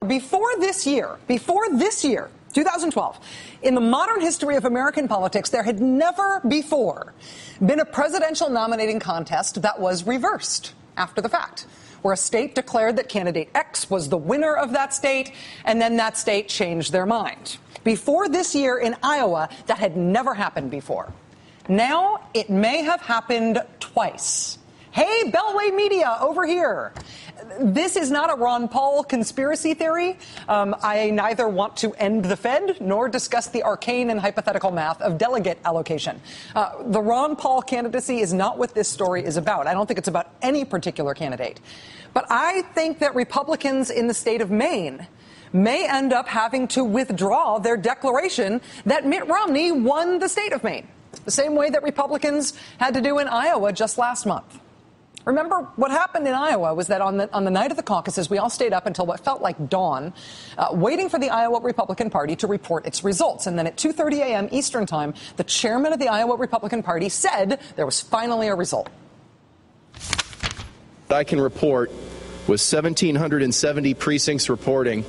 Before this year, 2012, in the modern history of American politics, there had never before been a presidential nominating contest that was reversed after the fact, where a state declared that candidate X was the winner of that state, and then that state changed their mind. Before this year in Iowa, that had never happened before. Now it may have happened twice. Hey, Beltway Media, over here. This is not a Ron Paul conspiracy theory. I neither want to end the Fed nor discuss the arcane and hypothetical math of delegate allocation. The Ron Paul candidacy is not what this story is about. I don't think it's about any particular candidate. But I think that Republicans in the state of Maine may end up having to withdraw their declaration that Mitt Romney won the state of Maine, the same way that Republicans had to do in Iowa just last month. Remember, what happened in Iowa was that on the night of the caucuses, we all stayed up until what felt like dawn, waiting for the Iowa Republican Party to report its results. And then at 2:30 a.m. Eastern Time, the chairman of the Iowa Republican Party said there was finally a result. I can report, with 1,770 precincts reporting,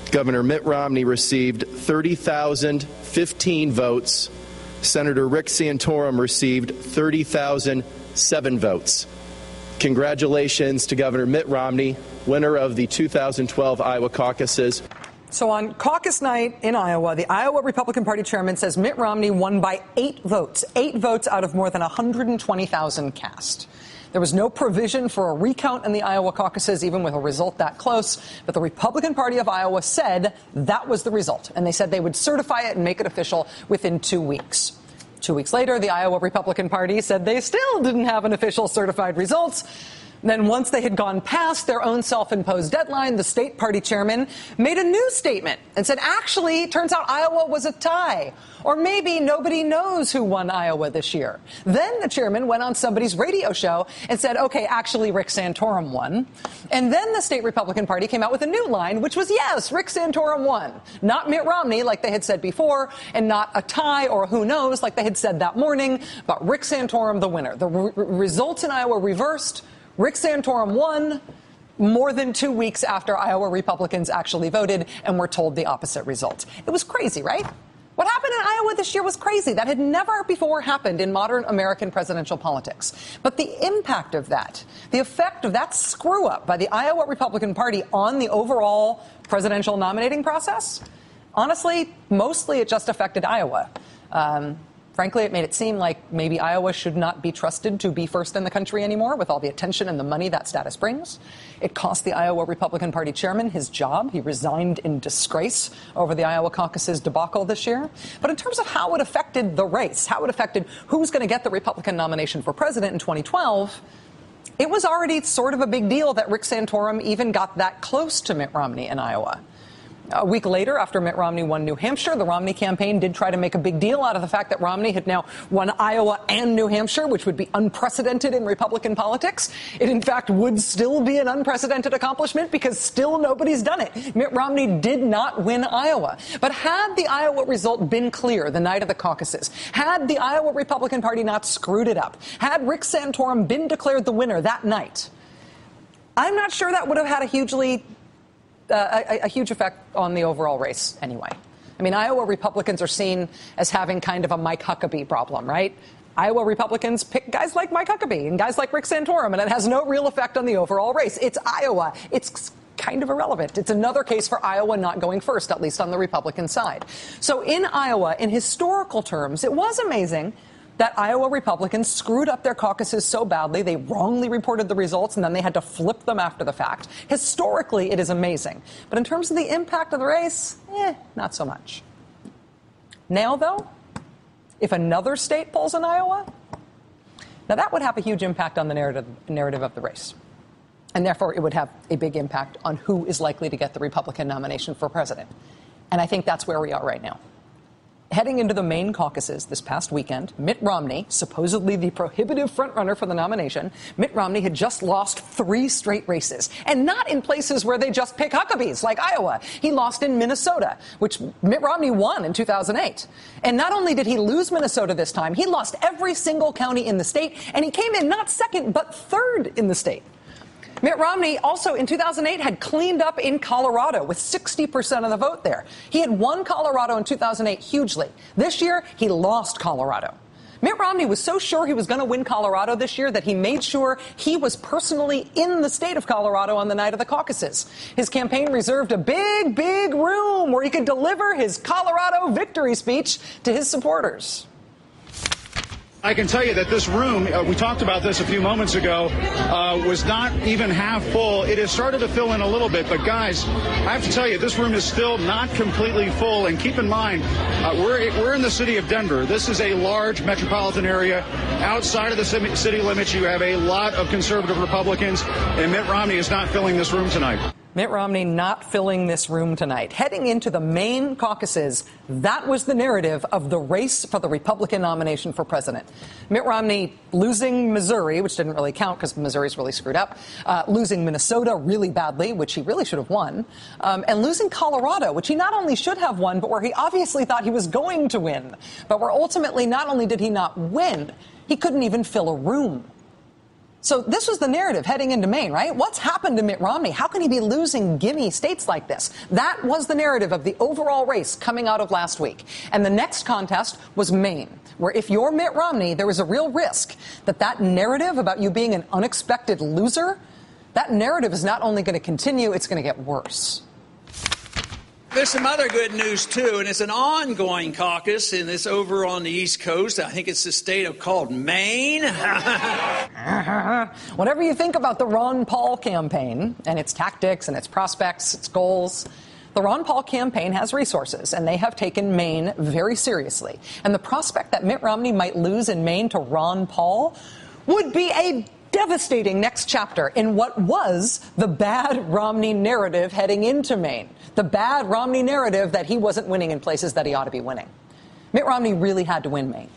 Governor Mitt Romney received 30,015 votes. Senator Rick Santorum received 30,007 votes. Congratulations to Governor Mitt Romney, winner of the 2012 Iowa caucuses. So on caucus night in Iowa, the Iowa Republican Party chairman says Mitt Romney won by 8 votes out of more than 120,000 cast. There was no provision for a recount in the Iowa caucuses, even with a result that close. But the Republican Party of Iowa said that was the result. And they said they would certify it and make it official within 2 weeks. 2 weeks later, the Iowa Republican Party said they still didn't have an official certified results. Then once they had gone past their own self-imposed deadline, the state party chairman made a new statement and said, actually, turns out Iowa was a tie. Or maybe nobody knows who won Iowa this year. Then the chairman went on somebody's radio show and said, okay, actually, Rick Santorum won. And then the state Republican Party came out with a new line, which was, yes, Rick Santorum won. Not Mitt Romney, like they had said before, and not a tie or who knows, like they had said that morning, but Rick Santorum, the winner. The results in Iowa reversed. Rick Santorum won more than 2 weeks after Iowa Republicans actually voted and were told the opposite result. It was crazy, right? What happened in Iowa this year was crazy. That had never before happened in modern American presidential politics. But the impact of that, the effect of that screw up by the Iowa Republican Party on the overall presidential nominating process, honestly, mostly it just affected Iowa. Frankly, it made it seem like maybe Iowa should not be trusted to be first in the country anymore with all the attention and the money that status brings. It cost the Iowa Republican Party chairman his job. He resigned in disgrace over the Iowa caucus's debacle this year. But in terms of how it affected the race, how it affected who's going to get the Republican nomination for president in 2012, it was already sort of a big deal that Rick Santorum even got that close to Mitt Romney in Iowa. A week later, after Mitt Romney won New Hampshire, the Romney campaign did try to make a big deal out of the fact that Romney had now won Iowa and New Hampshire, which would be unprecedented in Republican politics. It, in fact, would still be an unprecedented accomplishment because still nobody's done it. Mitt Romney did not win Iowa. But had the Iowa result been clear the night of the caucuses, had the Iowa Republican Party not screwed it up, had Rick Santorum been declared the winner that night, I'm not sure that would have had a huge effect on the overall race anyway. I mean, Iowa Republicans are seen as having kind of a Mike Huckabee problem, right? Iowa Republicans pick guys like Mike Huckabee and guys like Rick Santorum, and it has no real effect on the overall race. It's Iowa. It's kind of irrelevant. It's another case for Iowa not going first, at least on the Republican side. So in Iowa, in historical terms, it was amazing that Iowa Republicans screwed up their caucuses so badly they wrongly reported the results and then they had to flip them after the fact. Historically, it is amazing. But in terms of the impact of the race, not so much. Now, though, if another state pulls in Iowa, now that would have a huge impact on the narrative of the race. And therefore, it would have a big impact on who is likely to get the Republican nomination for president. And I think that's where we are right now. Heading into the Maine caucuses this past weekend, Mitt Romney, supposedly the prohibitive frontrunner for the nomination, Mitt Romney had just lost 3 straight races, and not in places where they just pick Huckabees, like Iowa. He lost in Minnesota, which Mitt Romney won in 2008. And not only did he lose Minnesota this time, he lost every single county in the state, and he came in not second, but third in the state. Mitt Romney also in 2008 had cleaned up in Colorado with 60% of the vote there. He had won Colorado in 2008 hugely. This year, he lost Colorado. Mitt Romney was so sure he was going to win Colorado this year that he made sure he was personally in the state of Colorado on the night of the caucuses. His campaign reserved a big, big room where he could deliver his Colorado victory speech to his supporters. I can tell you that this room, we talked about this a few moments ago, was not even half full. It has started to fill in a little bit, but guys, I have to tell you, this room is still not completely full. And keep in mind, we're in the city of Denver. This is a large metropolitan area. Outside of the city limits, you have a lot of conservative Republicans, and Mitt Romney is not filling this room tonight. Mitt Romney not filling this room tonight. Heading into the Maine caucuses, that was the narrative of the race for the Republican nomination for president. Mitt Romney losing Missouri, which didn't really count because Missouri's really screwed up, losing Minnesota really badly, which he really should have won, and losing Colorado, which he not only should have won, but where he obviously thought he was going to win, but where ultimately not only did he not win, he couldn't even fill a room. So this was the narrative heading into Maine, right? What's happened to Mitt Romney? How can he be losing gimme states like this? That was the narrative of the overall race coming out of last week. And the next contest was Maine, where if you're Mitt Romney, there was a real risk that that narrative about you being an unexpected loser, that narrative is not only going to continue, it's going to get worse. There's some other good news, too, and it's an ongoing caucus, and it's over on the East Coast. I think it's the state called Maine. Whatever you think about the Ron Paul campaign and its tactics and its prospects, its goals, the Ron Paul campaign has resources, and they have taken Maine very seriously. And the prospect that Mitt Romney might lose in Maine to Ron Paul would be a devastating next chapter in what was the bad Romney narrative heading into Maine. The bad Romney narrative that he wasn't winning in places that he ought to be winning. Mitt Romney really had to win Maine.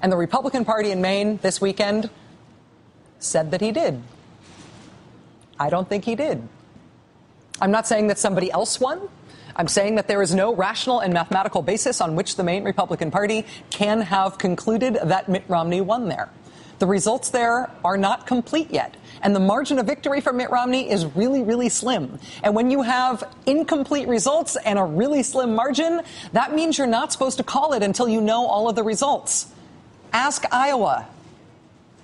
And the Republican Party in Maine this weekend said that he did. I don't think he did. I'm not saying that somebody else won. I'm saying that there is no rational and mathematical basis on which the Maine Republican Party can have concluded that Mitt Romney won there. The results there are not complete yet. And the margin of victory for Mitt Romney is really, really slim. And when you have incomplete results and a really slim margin, that means you're not supposed to call it until you know all of the results. Ask Iowa.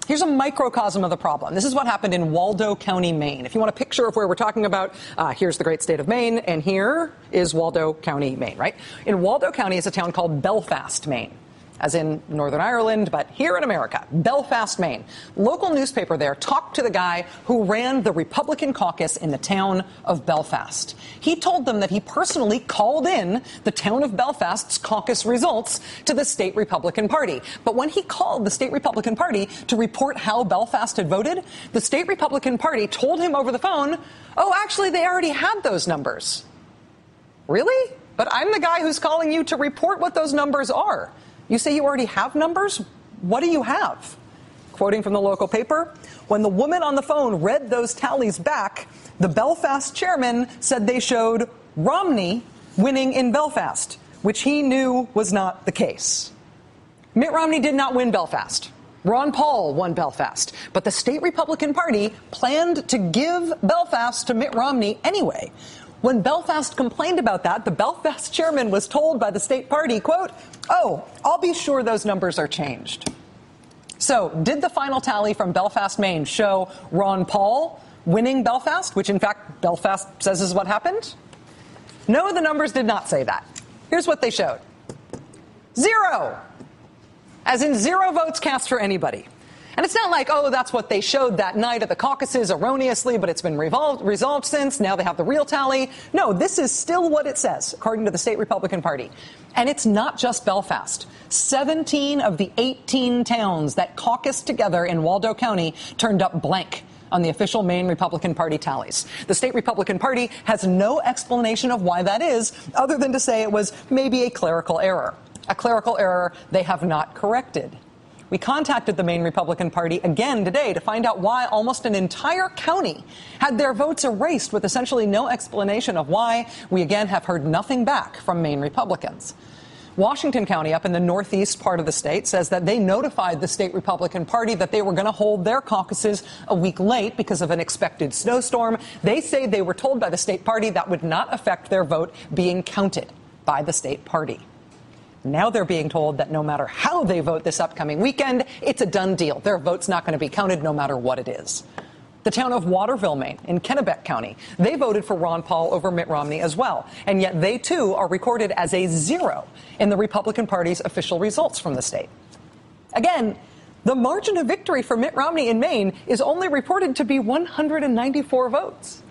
Here's a microcosm of the problem. This is what happened in Waldo County, Maine. If you want a picture of where we're talking about, here's the great state of Maine, and here is Waldo County, Maine, right? In Waldo County is a town called Belfast, Maine, as in Northern Ireland, but here in America, Belfast, Maine. Local newspaper there talked to the guy who ran the Republican caucus in the town of Belfast. He told them that he personally called in the town of Belfast's caucus results to the state Republican Party. But when he called the state Republican Party to report how Belfast had voted, the state Republican Party told him over the phone, oh, actually, they already had those numbers. Really? But I'm the guy who's calling you to report what those numbers are. You say you already have numbers? What do you have? Quoting from the local paper, when the woman on the phone read those tallies back, the Belfast chairman said they showed Romney winning in Belfast, which he knew was not the case. Mitt Romney did not win Belfast. Ron Paul won Belfast. But the state Republican Party planned to give Belfast to Mitt Romney anyway. When Belfast complained about that, the Belfast chairman was told by the state party, quote, oh, I'll be sure those numbers are changed. So did the final tally from Belfast, Maine show Ron Paul winning Belfast, which in fact Belfast says is what happened? No, the numbers did not say that. Here's what they showed. 0. As in 0 votes cast for anybody. And it's not like, oh, that's what they showed that night at the caucuses erroneously, but it's been resolved since. Now they have the real tally. No, this is still what it says, according to the state Republican Party. And it's not just Belfast. 17 of the 18 towns that caucused together in Waldo County turned up blank on the official Maine Republican Party tallies. The state Republican Party has no explanation of why that is, other than to say it was maybe a clerical error. A clerical error they have not corrected. We contacted the Maine Republican Party again today to find out why almost an entire county had their votes erased with essentially no explanation of why. We again have heard nothing back from Maine Republicans. Washington County, up in the northeast part of the state, says that they notified the state Republican Party that they were going to hold their caucuses a week late because of an expected snowstorm. They say they were told by the state party that would not affect their vote being counted by the state party. Now they're being told that no matter how they vote this upcoming weekend, it's a done deal. Their vote's not going to be counted no matter what it is. The town of Waterville, Maine, in Kennebec County, they voted for Ron Paul over Mitt Romney as well. And yet they, too, are recorded as a 0 in the Republican Party's official results from the state. Again, the margin of victory for Mitt Romney in Maine is only reported to be 194 votes.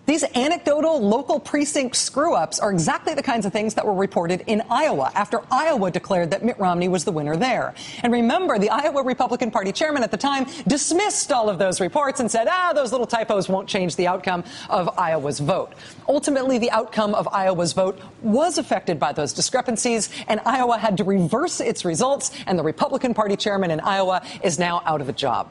These anecdotal local precinct screw-ups are exactly the kinds of things that were reported in Iowa after Iowa declared that Mitt Romney was the winner there. And remember, the Iowa Republican Party chairman at the time dismissed all of those reports and said, those little typos won't change the outcome of Iowa's vote. Ultimately, the outcome of Iowa's vote was affected by those discrepancies, and Iowa had to reverse its results, and the Republican Party chairman in Iowa is now out of a job.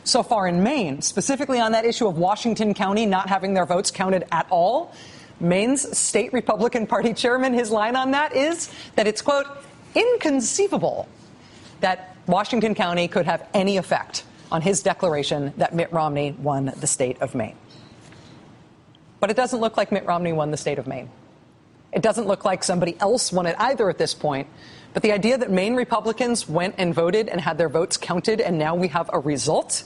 So far in Maine, specifically on that issue of Washington County not having their votes counted at all, Maine's state Republican Party chairman, his line on that is that it's, quote, inconceivable that Washington County could have any effect on his declaration that Mitt Romney won the state of Maine. But it doesn't look like Mitt Romney won the state of Maine. It doesn't look like somebody else won it either at this point. But the idea that Maine Republicans went and voted and had their votes counted and now we have a result,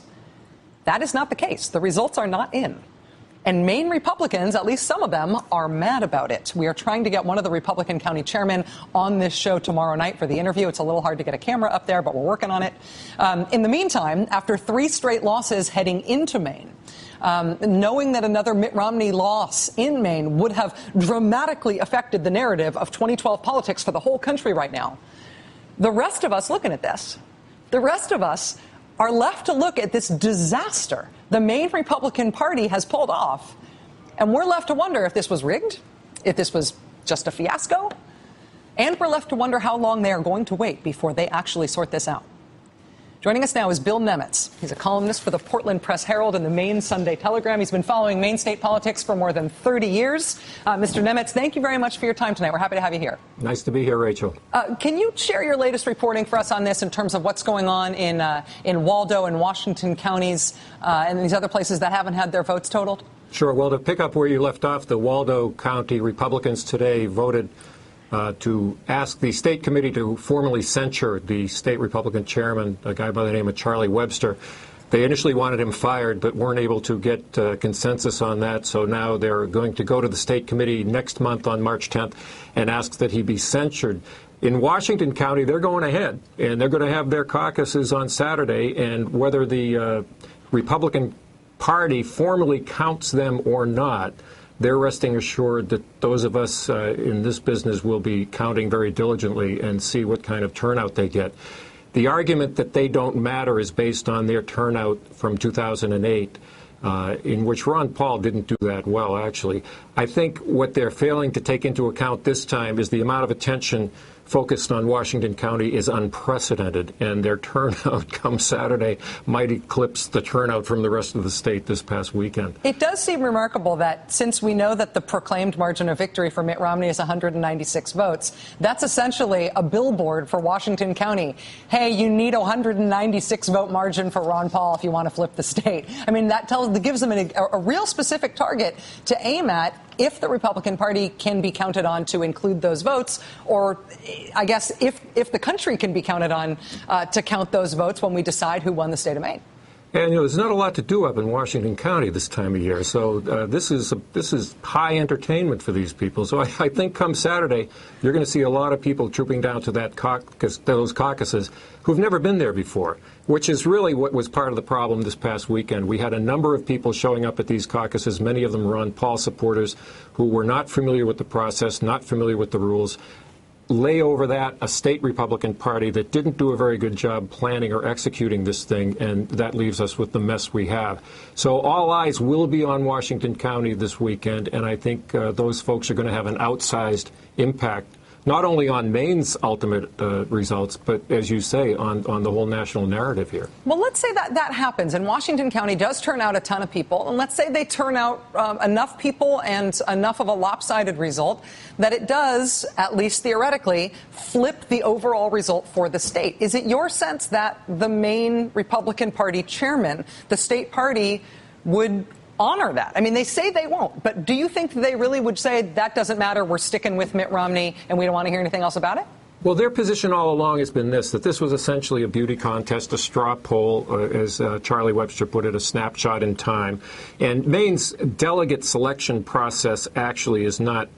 that is not the case. The results are not in. And Maine Republicans, at least some of them, are mad about it. We are trying to get one of the Republican county chairmen on this show tomorrow night for the interview. It's a little hard to get a camera up there, but we're working on it. In the meantime, after 3 straight losses heading into Maine, knowing that another Mitt Romney loss in Maine would have dramatically affected the narrative of 2012 politics for the whole country right now, the rest of us looking at this, the rest of us are left to look at this disaster the Maine Republican Party has pulled off, and we're left to wonder if this was rigged, if this was just a fiasco, and we're left to wonder how long they are going to wait before they actually sort this out. Joining us now is Bill Nemetz. He's a columnist for the Portland Press-Herald and the Maine Sunday Telegram. He's been following Maine state politics for more than 30 years. Mr. Nemetz, thank you very much for your time tonight. We're happy to have you here. Nice to be here, Rachel. Can you share your latest reporting for us on this in terms of what's going on in Waldo and Washington counties and these other places that haven't had their votes totaled? Sure. Well, to pick up where you left off, the Waldo County Republicans today voted to ask the state committee to formally censure the state Republican chairman, a guy by the name of Charlie Webster. They initially wanted him fired, but weren't able to get consensus on that. So now they're going to go to the state committee next month on March 10th and ask that he be censured. In Washington County, they're going ahead, and they're going to have their caucuses on Saturday. And whether the Republican Party formally counts them or not, they're resting assured that those of us in this business will be counting very diligently and see what kind of turnout they get. The argument that they don't matter is based on their turnout from 2008, in which Ron Paul didn't do that well, actually. I think what they're failing to take into account this time is the amount of attention focused on Washington County is unprecedented, and their turnout come Saturday might eclipse the turnout from the rest of the state this past weekend. It does seem remarkable that since we know that the proclaimed margin of victory for Mitt Romney is 196 votes, that's essentially a billboard for Washington County. Hey, you need a 196 vote margin for Ron Paul if you want to flip the state. I mean, that gives them a real specific target to aim at if the Republican Party can be counted on to include those votes, or I guess if the country can be counted on to count those votes when we decide who won the state of Maine. And there's not a lot to do up in Washington County this time of year, so this is high entertainment for these people. So I think come Saturday, you're going to see a lot of people trooping down to those caucuses who've never been there before, which is really what was part of the problem this past weekend. We had a number of people showing up at these caucuses, many of them Ron Paul supporters, who were not familiar with the process, not familiar with the rules. Lay over that a state Republican Party that didn't do a very good job planning or executing this thing, and that leaves us with the mess we have. So all eyes will be on Washington County this weekend, and I think those folks are going to have an outsized impact not only on Maine's ultimate results, but, as you say, on the whole national narrative here. Well, let's say that happens, and Washington County does turn out a ton of people, and let's say they turn out enough people and enough of a lopsided result that it does, at least theoretically, flip the overall result for the state. Is it your sense that the Maine Republican Party chairman, the state party, would honor that? I mean, they say they won't, but do you think they really would say that doesn't matter, we're sticking with Mitt Romney and we don't want to hear anything else about it? Well, their position all along has been this, that this was essentially a beauty contest, a straw poll, as Charlie Webster put it, a snapshot in time. And Maine's delegate selection process actually is not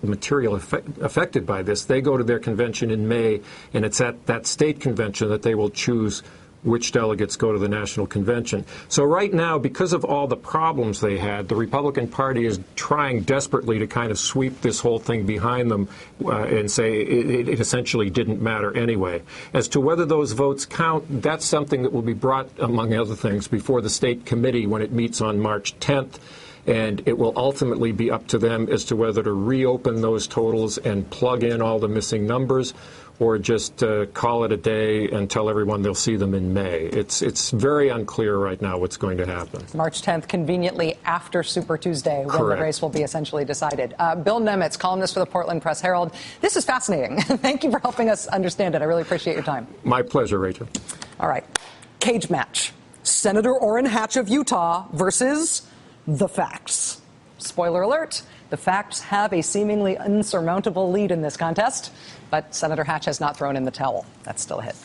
materially affected by this. They go to their convention in May, and it's at that state convention that they will choose which delegates go to the national convention. So right now, because of all the problems they had, the Republican Party is trying desperately to kind of sweep this whole thing behind them and say it essentially didn't matter anyway. As to whether those votes count, that's something that will be brought, among other things, before the state committee when it meets on March 10th. And it will ultimately be up to them as to whether to reopen those totals and plug in all the missing numbers, or just call it a day and tell everyone they'll see them in May. It's very unclear right now what's going to happen. March 10th, conveniently after Super Tuesday, when Correct. the race will be essentially decided. Bill Nemetz, columnist for the Portland Press-Herald. This is fascinating. Thank you for helping us understand it. I really appreciate your time. My pleasure, Rachel. All right. Cage match. Senator Orrin Hatch of Utah versus the facts. Spoiler alert, the facts have a seemingly insurmountable lead in this contest, but Senator Hatch has not thrown in the towel. That's still a hit.